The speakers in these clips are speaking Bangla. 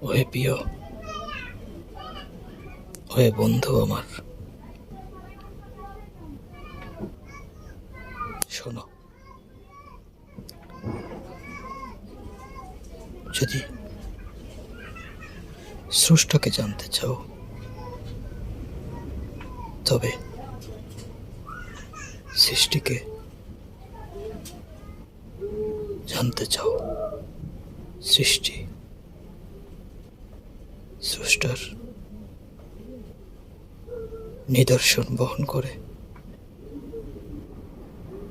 ওহে প্রিয়, ওহে বন্ধু আমার, শোনো। যদি স্রষ্টাকে জানতে চাও, তবে সৃষ্টিকে জানতে চাও। সৃষ্টি স্রষ্টার নিদর্শন বহন করে,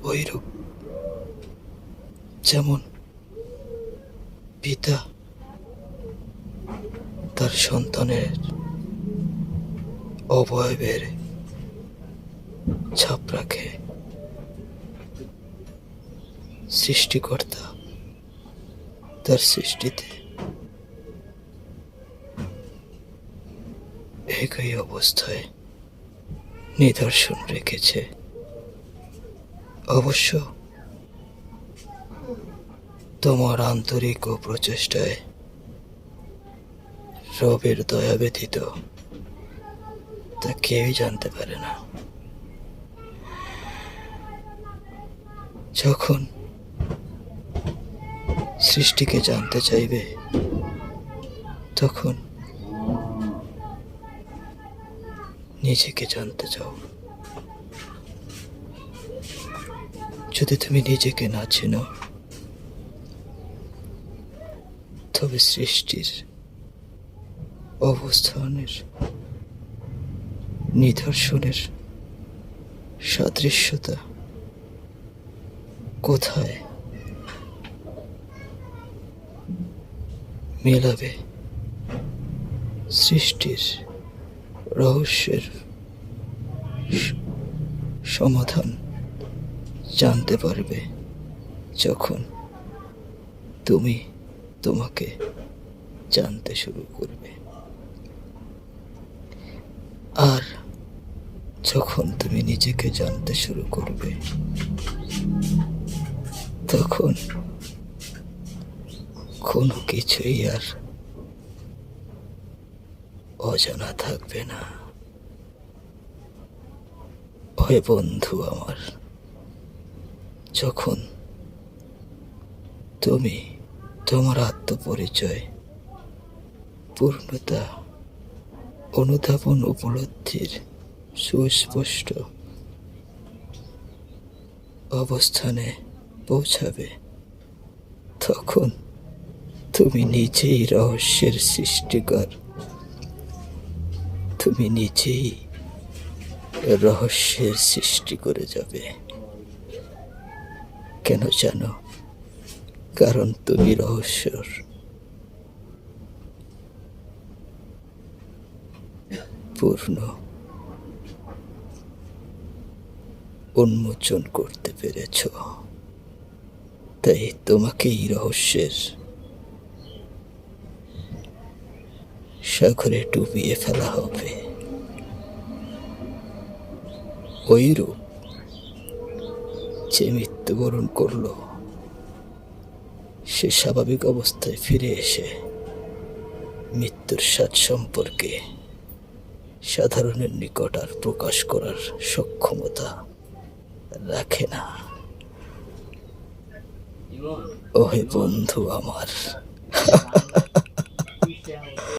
ওইরূপ যেমন পিতা তার সন্তানের অবয়বের ছাপ রাখে, সৃষ্টিকর্তা তার সৃষ্টিতে একই অবস্থায় নিদর্শন রেখেছে। অবশ্য তোমার আন্তরিক ও প্রচেষ্টায় রবের দয়া ব্যতীত তা কেউই জানতে পারে না। যখন সৃষ্টিকে জানতে চাইবে, তখন নিজেকে জানতে চাও। যদি তুমি নিজেকে না চেনো, তবে সৃষ্টির অবস্থানের নিদর্শনের সাদৃশ্যতা কোথায় মেলাবে? সৃষ্টির রহস্যের সমাধান জানতে পারবে যখন তুমি তোমাকে জানতে শুরু করবে। আর যখন তুমি নিজেকে জানতে শুরু করবে, তখন কোনো কিছুই আর অজানা থাকবে না। ওহে বন্ধু আমার, যখন তুমি তোমার আত্মপরিচয়, পূর্ণতা, অনুধাবন, উপলব্ধির সুস্পষ্ট অবস্থানে পৌঁছাবে, তখন তুমি নিজেই রহস্যের সৃষ্টিকর। তুমি নিজেই রহস্যের সৃষ্টি করে যাবে। কেন জানো? কারণ তুমি রহস্যর পূর্ণ উন্মোচন করতে পেরেছ। তাই তোমাকে এই রহস্যের সাগরে ডুবিয়ে ফেলা হবে। ওইরূপ যে মৃত্যুবরণ করলো, সে স্বাভাবিক অবস্থায় ফিরে এসে মৃত্যুর স্বাদ সম্পর্কে সাধারণের নিকট আর প্রকাশ করার সক্ষমতা রাখে না। ওহে বন্ধু আমার।